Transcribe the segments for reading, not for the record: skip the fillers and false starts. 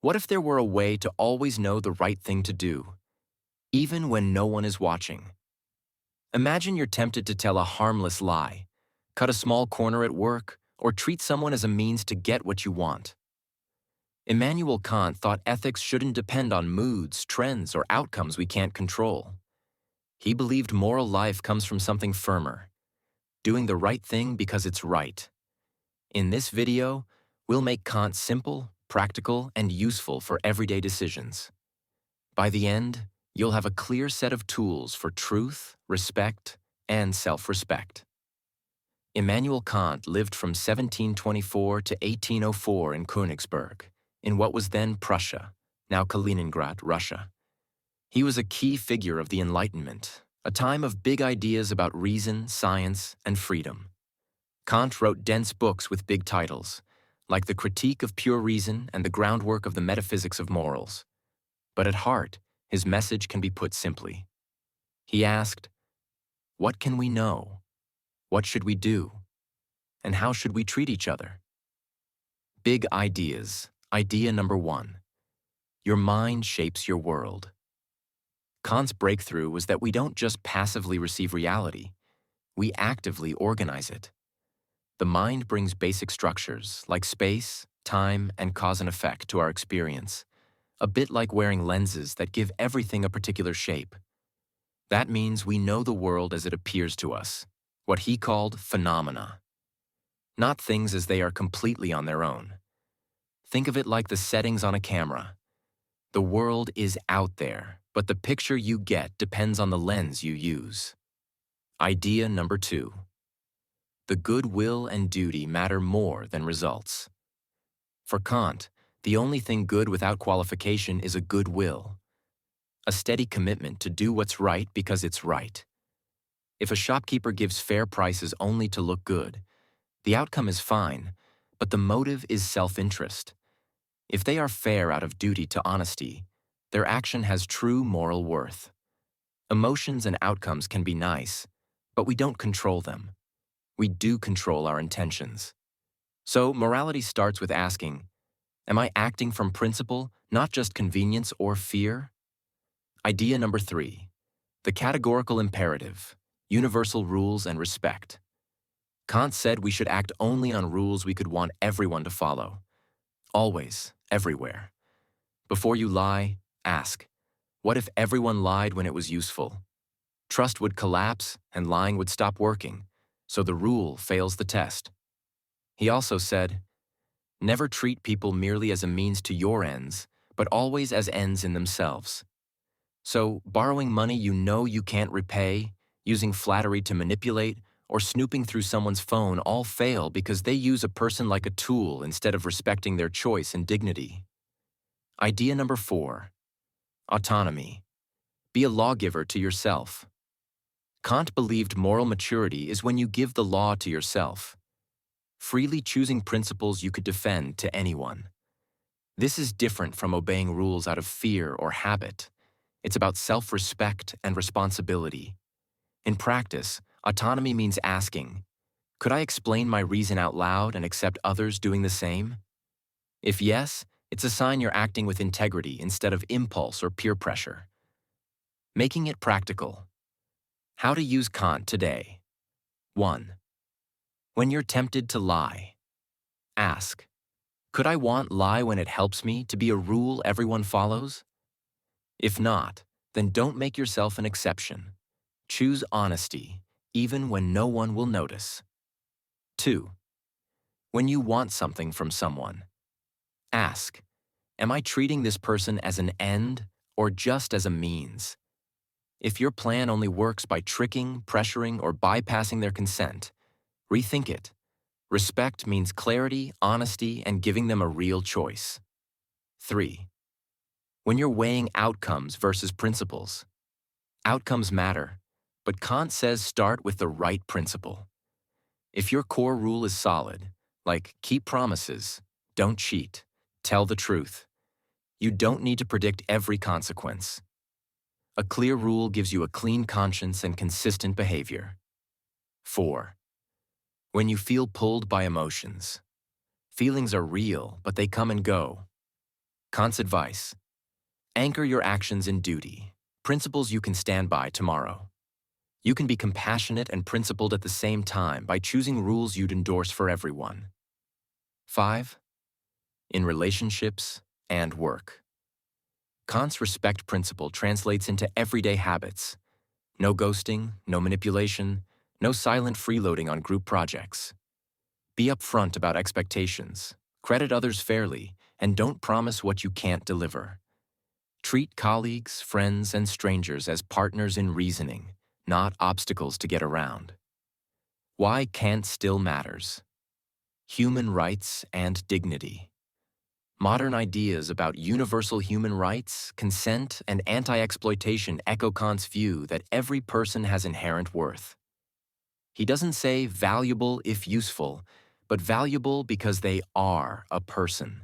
What if there were a way to always know the right thing to do, even when no one is watching? Imagine you're tempted to tell a harmless lie, cut a small corner at work, or treat someone as a means to get what you want. Immanuel Kant thought ethics shouldn't depend on moods, trends, or outcomes we can't control. He believed moral life comes from something firmer, doing the right thing because it's right. In this video, we'll make Kant simple, practical, and useful for everyday decisions. By the end, you'll have a clear set of tools for truth, respect, and self-respect. Immanuel Kant lived from 1724 to 1804 in Königsberg, in what was then Prussia, now Kaliningrad, Russia. He was a key figure of the Enlightenment, a time of big ideas about reason, science, and freedom. Kant wrote dense books with big titles, like The Critique of Pure Reason and The Groundwork of the Metaphysics of Morals. But at heart, his message can be put simply. He asked, what can we know? What should we do? And how should we treat each other? Big ideas. Idea number 1. Your mind shapes your world. Kant's breakthrough was that we don't just passively receive reality, we actively organize it. The mind brings basic structures like space, time, and cause and effect to our experience, a bit like wearing lenses that give everything a particular shape. That means we know the world as it appears to us, what he called phenomena. Not things as they are completely on their own. Think of it like the settings on a camera. The world is out there, but the picture you get depends on the lens you use. Idea number 2. The good will and duty matter more than results. For Kant, the only thing good without qualification is a good will, a steady commitment to do what's right because it's right. If a shopkeeper gives fair prices only to look good, the outcome is fine, but the motive is self-interest. If they are fair out of duty to honesty, their action has true moral worth. Emotions and outcomes can be nice, but we don't control them. We do control our intentions. So morality starts with asking, am I acting from principle, not just convenience or fear? Idea number 3. The categorical imperative, universal rules and respect. Kant said we should act only on rules we could want everyone to follow. Always, everywhere. Before you lie, ask, what if everyone lied when it was useful? Trust would collapse and lying would stop working, so the rule fails the test. He also said, never treat people merely as a means to your ends, but always as ends in themselves. So, borrowing money you know you can't repay, using flattery to manipulate, or snooping through someone's phone all fail because they use a person like a tool instead of respecting their choice and dignity. Idea number 4. Autonomy. Be a lawgiver to yourself. Kant believed moral maturity is when you give the law to yourself, freely choosing principles you could defend to anyone. This is different from obeying rules out of fear or habit. It's about self-respect and responsibility. In practice, autonomy means asking, could I explain my reason out loud and accept others doing the same? If yes, it's a sign you're acting with integrity instead of impulse or peer pressure. Making it practical. How to use Kant today. 1. When you're tempted to lie, ask, could I want lie when it helps me to be a rule everyone follows? If not, then don't make yourself an exception. Choose honesty, even when no one will notice. 2. When you want something from someone, ask, am I treating this person as an end or just as a means? If your plan only works by tricking, pressuring, or bypassing their consent, rethink it. Respect means clarity, honesty, and giving them a real choice. 3. When you're weighing outcomes versus principles, outcomes matter, but Kant says start with the right principle. If your core rule is solid, like keep promises, don't cheat, tell the truth, you don't need to predict every consequence. A clear rule gives you a clean conscience and consistent behavior. 4. When you feel pulled by emotions. Feelings are real, but they come and go. Kant's advice: anchor your actions in duty, principles you can stand by tomorrow. You can be compassionate and principled at the same time by choosing rules you'd endorse for everyone. 5. In relationships and work. Kant's respect principle translates into everyday habits. No ghosting, no manipulation, no silent freeloading on group projects. Be upfront about expectations, credit others fairly, and don't promise what you can't deliver. Treat colleagues, friends, and strangers as partners in reasoning, not obstacles to get around. Why Kant still matters. Human rights and dignity. Modern ideas about universal human rights, consent, and anti-exploitation echo Kant's view that every person has inherent worth. He doesn't say valuable if useful, but valuable because they are a person.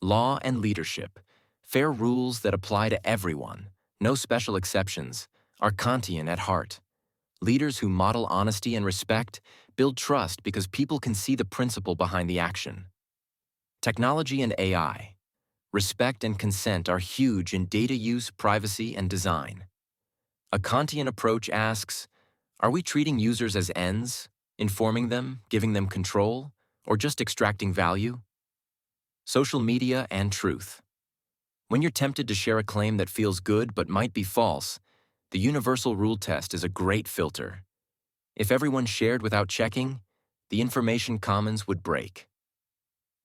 Law and leadership, fair rules that apply to everyone, no special exceptions, are Kantian at heart. Leaders who model honesty and respect build trust because people can see the principle behind the action. Technology and AI. Respect and consent are huge in data use, privacy, and design. A Kantian approach asks, are we treating users as ends, informing them, giving them control, or just extracting value? Social media and truth. When you're tempted to share a claim that feels good but might be false, the universal rule test is a great filter. If everyone shared without checking, the information commons would break.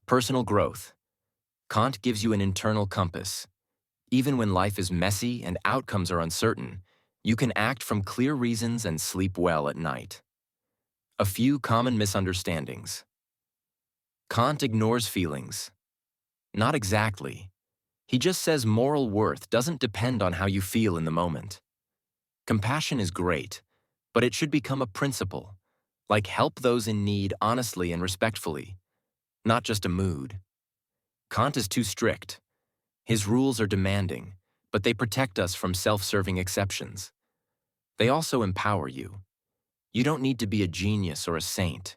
Personal growth. Kant gives you an internal compass. Even when life is messy and outcomes are uncertain, you can act from clear reasons and sleep well at night. A few common misunderstandings. Kant ignores feelings. Not exactly. He just says moral worth doesn't depend on how you feel in the moment. Compassion is great, but it should become a principle, like help those in need honestly and respectfully, not just a mood. Kant is too strict. His rules are demanding, but they protect us from self-serving exceptions. They also empower you. You don't need to be a genius or a saint.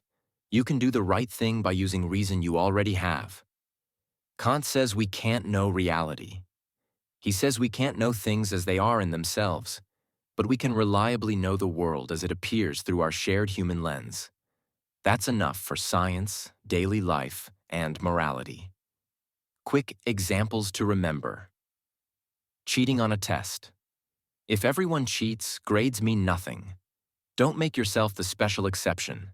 You can do the right thing by using reason you already have. Kant says we can't know reality. He says we can't know things as they are in themselves, but we can reliably know the world as it appears through our shared human lens. That's enough for science, daily life, and morality. Quick examples to remember. Cheating on a test. If everyone cheats, grades mean nothing. Don't make yourself the special exception.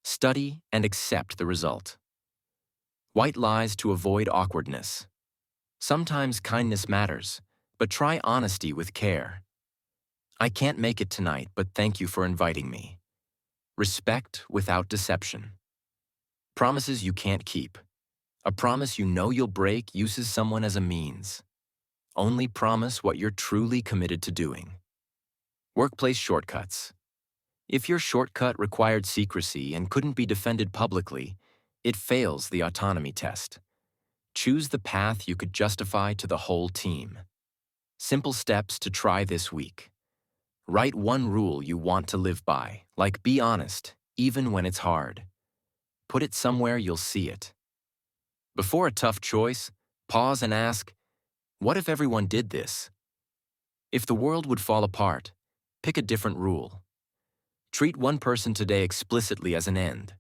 Study and accept the result. White lies to avoid awkwardness. Sometimes kindness matters, but try honesty with care. I can't make it tonight, but thank you for inviting me. Respect without deception. Promises you can't keep. A promise you know you'll break uses someone as a means. Only promise what you're truly committed to doing. Workplace shortcuts. If your shortcut required secrecy and couldn't be defended publicly, it fails the autonomy test. Choose the path you could justify to the whole team. Simple steps to try this week. Write one rule you want to live by, like be honest, even when it's hard. Put it somewhere you'll see it. Before a tough choice, pause and ask, what if everyone did this? If the world would fall apart, pick a different rule. Treat one person today explicitly as an end.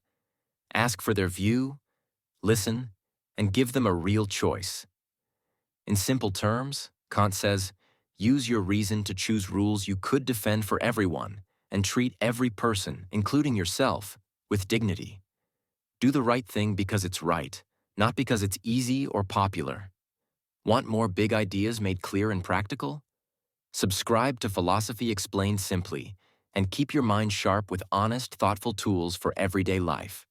Ask for their view, listen, and give them a real choice. In simple terms, Kant says, use your reason to choose rules you could defend for everyone and treat every person, including yourself, with dignity. Do the right thing because it's right, not because it's easy or popular. Want more big ideas made clear and practical? Subscribe to Philosophy Explained Simply and keep your mind sharp with honest, thoughtful tools for everyday life.